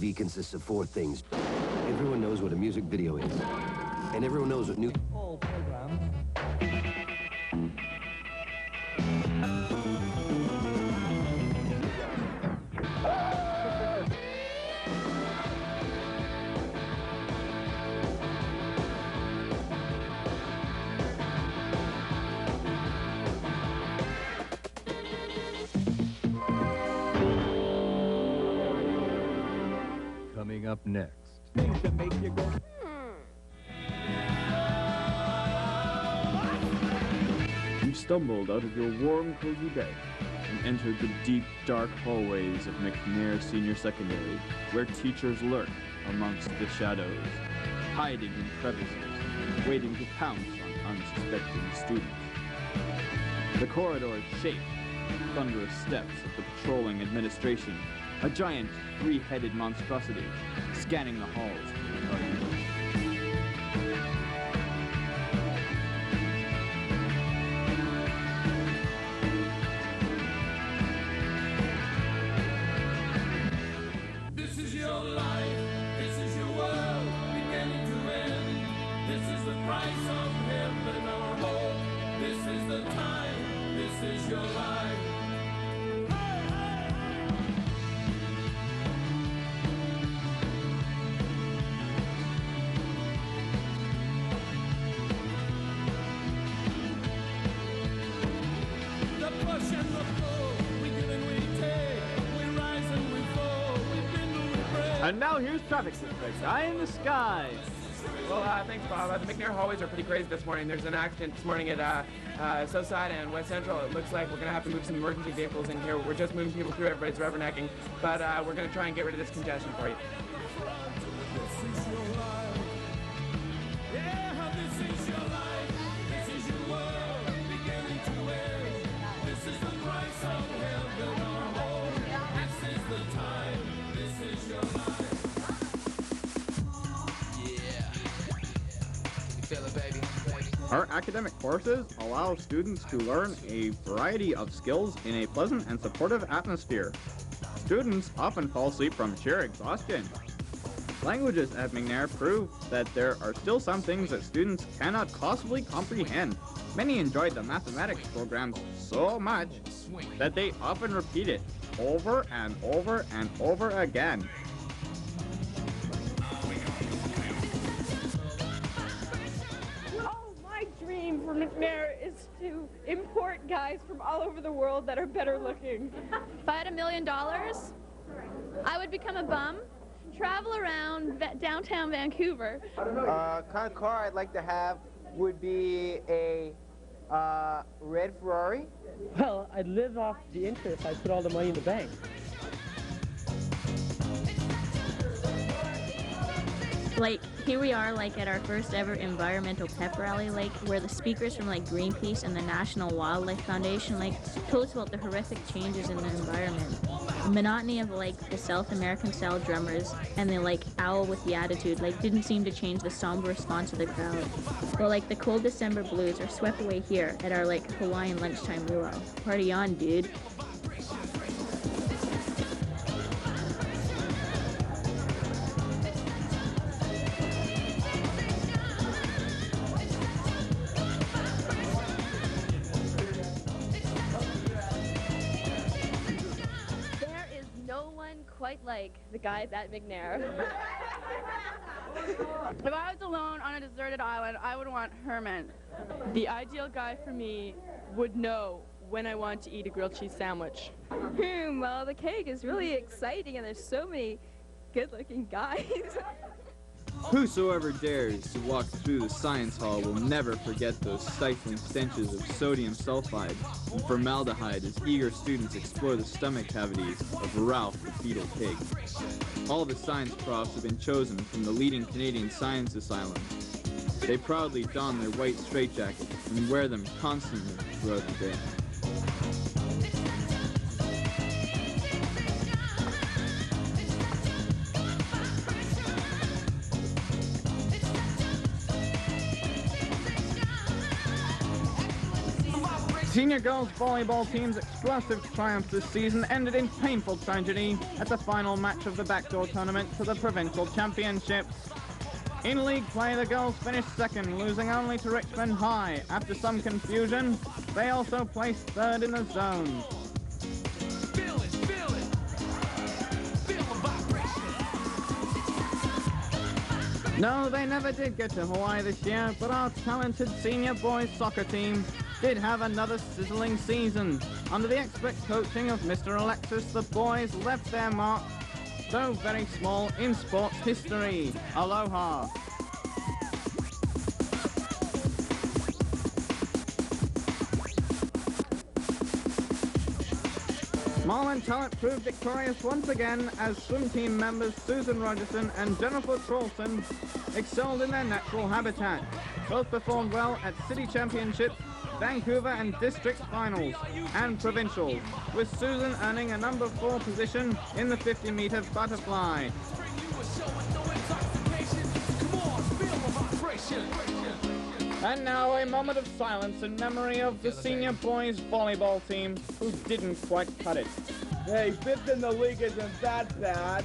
TV consists of 4 things. Everyone knows what a music video is. And everyone knows what new... All programs. Coming up next. Things that make you go, You stumbled out of your warm, cozy bed and entered the deep, dark hallways of McNair Senior Secondary, where teachers lurk amongst the shadows, hiding in crevices, waiting to pounce on unsuspecting students. The corridors shake, thunderous steps of the patrolling administration, a giant, 3-headed monstrosity, scanning the halls for the guardians. This is your life, this is your world, beginning to end. This is the price of heaven or hope. This is the time, this is your life. The push and the pull, we give and we take, we rise and we fall, we bend and we break. And now here's traffic statistics. Eye in the sky. Well, thanks, Bob. The McNair hallways are pretty crazy this morning. There's an accident this morning at Southside and West Central. It looks like we're going to have to move some emergency vehicles in here. We're just moving people through. Everybody's rubbernecking. But we're going to try and get rid of this congestion for you. This is your life. Yeah, this is your life. This is your world, beginning to end. This is the price of heaven or home. This is the time. This is your life. Our academic courses allow students to learn a variety of skills in a pleasant and supportive atmosphere. Students often fall asleep from sheer exhaustion. Languages at McNair prove that there are still some things that students cannot possibly comprehend. Many enjoyed the mathematics programs so much that they often repeat it over and over and over again. My dream for McNair is to import guys from all over the world that are better looking. If I had $1 million, I would become a bum, travel around downtown Vancouver. Kind of car I'd like to have would be a red Ferrari. well, I'd live off the interest. I'd put all the money in the bank. Like, here we are, like, at our first ever environmental pep rally, like, where the speakers from, like, Greenpeace and the National Wildlife Foundation, like, told us about the horrific changes in the environment. The monotony of, like, the South American-style drummers and the, like, owl with the attitude, like, didn't seem to change the somber response of the crowd. Or, like, the cold December blues are swept away here at our, like, Hawaiian lunchtime luau. Party on, dude. Quite like the guys at McNair. If I was alone on a deserted island, I would want Herman. The ideal guy for me would know when I want to eat a grilled cheese sandwich. Well, the cake is really exciting and there's so many good-looking guys. Whosoever dares to walk through the science hall will never forget those stifling stenches of sodium sulfide and formaldehyde as eager students explore the stomach cavities of Ralph the fetal pig. All the science profs have been chosen from the leading Canadian science asylums. They proudly don their white straitjackets and wear them constantly throughout the day. senior girls volleyball team's explosive triumph this season ended in painful tragedy at the final match of the backdoor tournament to the provincial championships. In league play, the girls finished second, losing only to Richmond High. After some confusion, they also placed third in the zone. No, they never did get to Hawaii this year, but our talented senior boys soccer team did have another sizzling season. Under the expert coaching of Mr. Alexis, the boys left their mark, though very small, in sports history. Aloha. Marlin talent proved victorious once again as swim team members Susan Rogerson and Jennifer Trollson excelled in their natural habitat. Both performed well at city championships, Vancouver and district finals, and provincials, with Susan earning a number 4 position in the 50-meter butterfly. And now a moment of silence in memory of the senior boys volleyball team who didn't quite cut it. Hey, 5th in the league isn't that bad.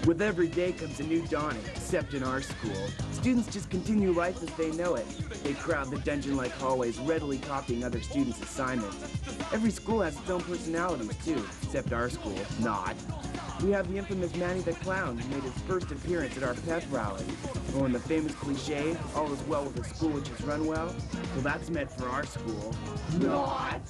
With every day comes a new dawning, except in our school. Students just continue life as they know it. They crowd the dungeon-like hallways, readily copying other students' assignments. Every school has its own personalities, too, except our school, not. We have the infamous Manny the Clown, who made his first appearance at our pep rally. Oh, and the famous cliche, all is well with a school which is run well? Well, that's meant for our school. Not!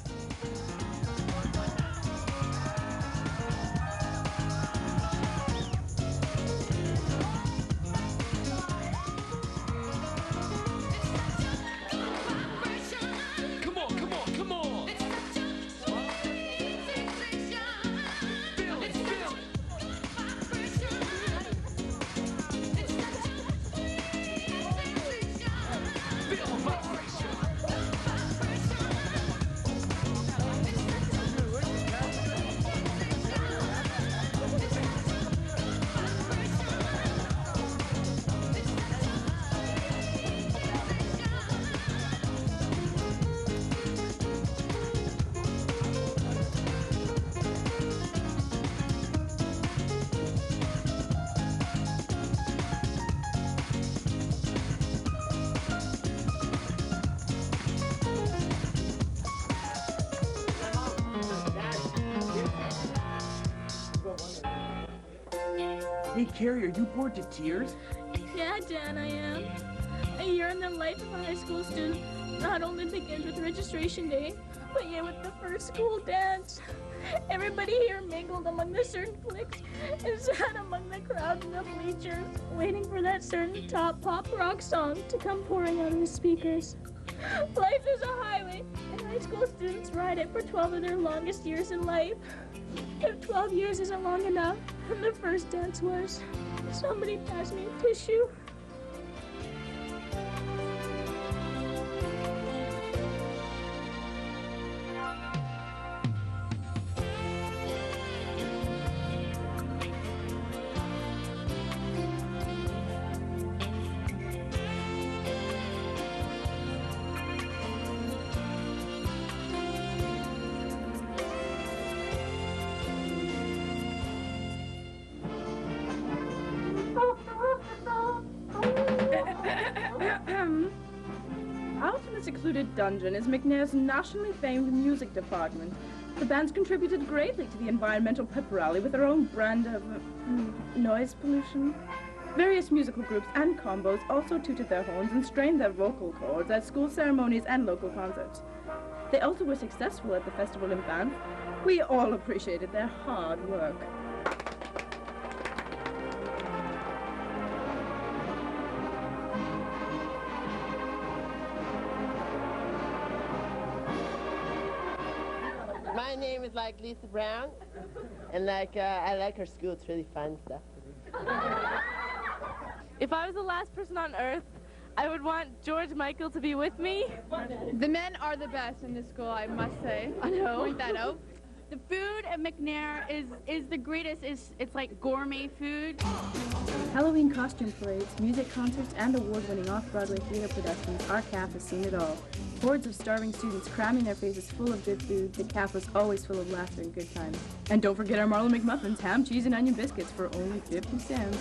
Hey, Carrie, are you bored to tears? Yeah, Dan, I am. A year in the life of a high school student not only begins with registration day, but yet with the first school dance. Everybody here mingled among the certain cliques and sat among the crowds in the bleachers, waiting for that certain top pop rock song to come pouring out of the speakers. Life is a highway, and high school students ride it for 12 of their longest years in life. If 12 years isn't long enough, then the first dance was. Somebody pass me a tissue. Out in a secluded dungeon is McNair's nationally famed music department. The band's contributed greatly to the environmental pep rally with their own brand of noise pollution. Various musical groups and combos also tooted their horns and strained their vocal cords at school ceremonies and local concerts. They also were successful at the festival in Banff. We all appreciated their hard work. My name is Lisa Brown, and I like her school. It's really fun stuff. If I was the last person on Earth, I would want George Michael to be with me. The men are the best in this school, I must say. I know. Point that out. The food at McNair is the greatest. It's like gourmet food. Halloween costume parades, music concerts, and award-winning off-Broadway theater productions, our CAF has seen it all. Hordes of starving students cramming their faces full of good food, the CAF was always full of laughter and good times. And don't forget our Marlowe McMuffins, ham, cheese, and onion biscuits for only 50 cents.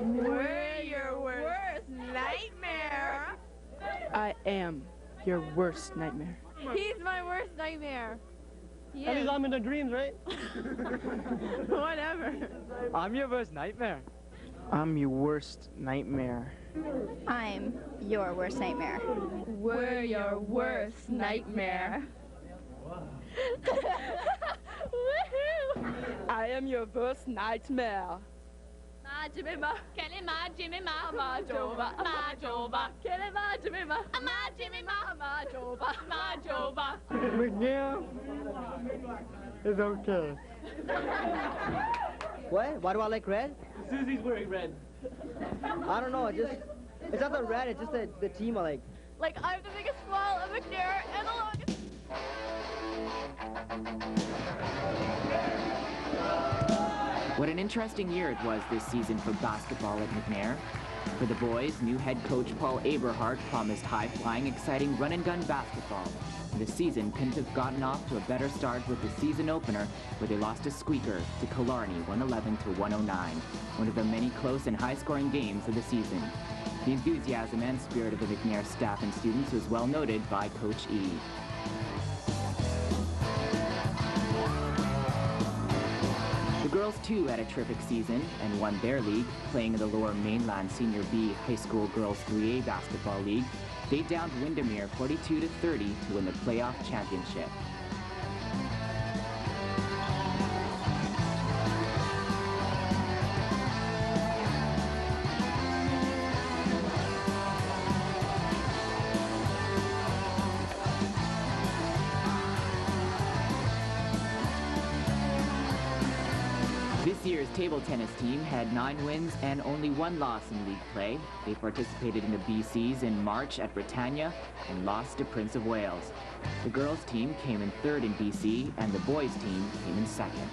We're your worst nightmare. I am your worst nightmare. He's my worst nightmare. He At is. least I'm in the dreams, right? Whatever. I'm your worst nightmare. I'm your worst nightmare. I'm your worst nightmare. We're your worst nightmare. Woohoo! I am your worst nightmare. Ma Jimmy Ma, Kelly Ma Jimmy Ma, Ma Jova, Ma Jova, Kelly Ma Jimmy Ma, Ma Jimmy Ma, Ma Jova, Ma Jova. McNair is okay. What? Why do I like red? Susie's wearing red. I don't know. It's not the red. It's just the team I like. Like I'm the biggest smile of McNair and the longest. What an interesting year it was this season for basketball at McNair. For the boys, new head coach Paul Aberhart promised high-flying, exciting run-and-gun basketball. The season couldn't have gotten off to a better start with the season opener, where they lost a squeaker to Killarney 111-109, one of the many close and high-scoring games of the season. The enthusiasm and spirit of the McNair staff and students was well noted by Coach E. The girls, too, had a terrific season and won their league, playing in the Lower Mainland Senior B High School Girls 3A Basketball League. They downed Windermere 42-30 to win the playoff championship. This year's table tennis team had 9 wins and only 1 loss in league play. They participated in the BCs in March at Britannia and lost to Prince of Wales. The girls' team came in 3rd in BC and the boys' team came in 2nd.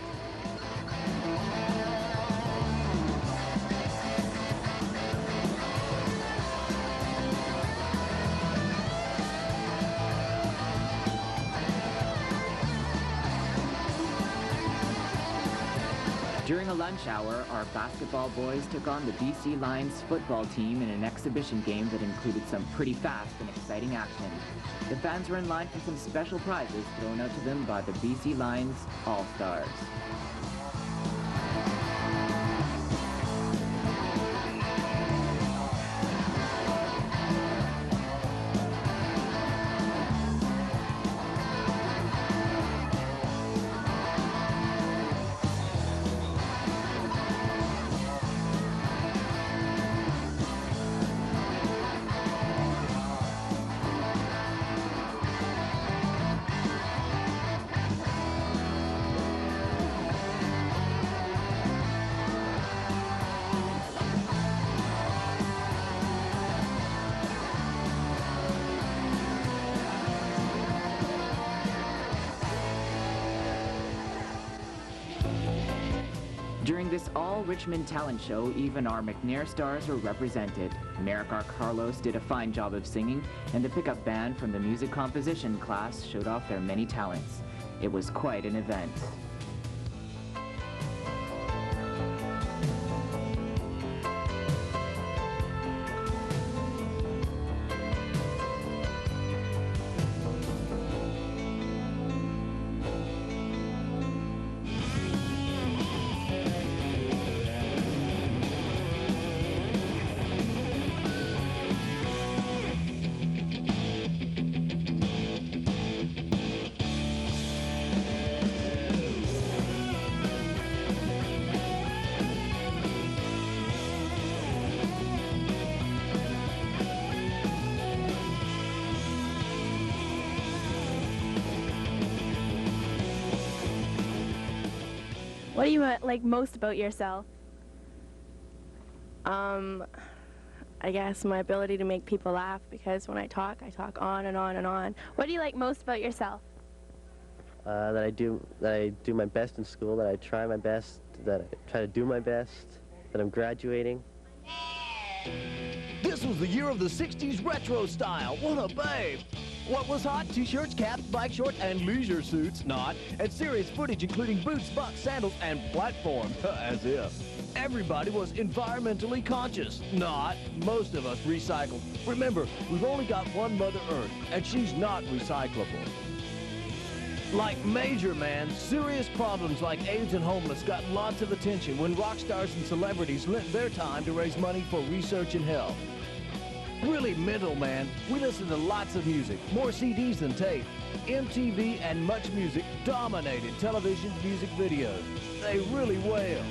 During a lunch hour, our basketball boys took on the BC Lions football team in an exhibition game that included some pretty fast and exciting action. The fans were in line for some special prizes thrown out to them by the BC Lions All-Stars. During this all-Richmond talent show, even our McNair stars were represented. Merrick R. Carlos did a fine job of singing, and the pickup band from the music composition class showed off their many talents. It was quite an event. What do you like most about yourself? I guess my ability to make people laugh, because when I talk on and on and on. What do you like most about yourself? That I do my best in school, that I try my best, that I try to do my best, that I'm graduating. This was the year of the 60s retro style. What a babe! What was hot? T-shirts, caps, bike shorts, and leisure suits. Not. And serious footage including boots, bucks, sandals, and platforms. As if. Everybody was environmentally conscious. Not. Most of us recycled. Remember, we've only got one Mother Earth, and she's not recyclable. Like major, man, serious problems like AIDS and homeless got lots of attention when rock stars and celebrities lent their time to raise money for research and health. Really mental, man. We listen to lots of music, more CDs than tape. MTV and Much Music dominated television music videos. They really wail.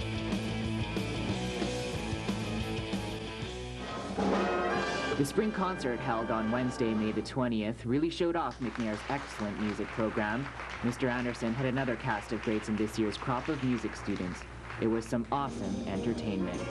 The spring concert held on Wednesday, May the 20th, really showed off McNair's excellent music program. Mr. Anderson had another cast of greats in this year's crop of music students. It was some awesome entertainment.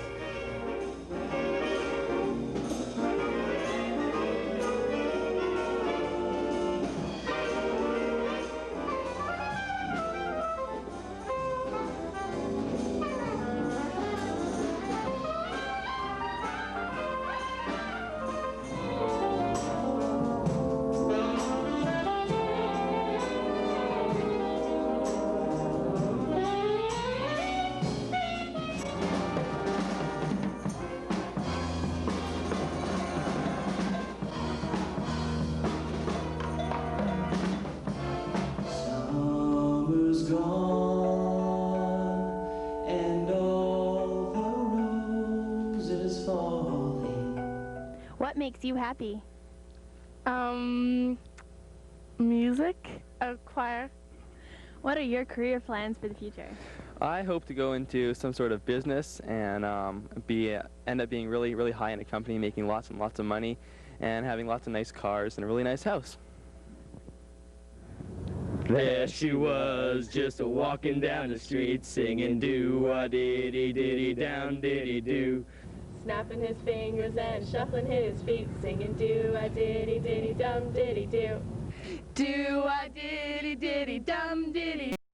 What makes you happy? Music, choir. What are your career plans for the future? I hope to go into some sort of business and end up being really, really high in a company, making lots and lots of money, and having lots of nice cars and a really nice house. There she was, just a-walking down the street, singing do-a-diddy-diddy-down-diddy-do. Snapping his fingers and shuffling his feet, singing do-a-diddy-diddy-dum-diddy-do. Do-a-diddy-diddy-dum-diddy.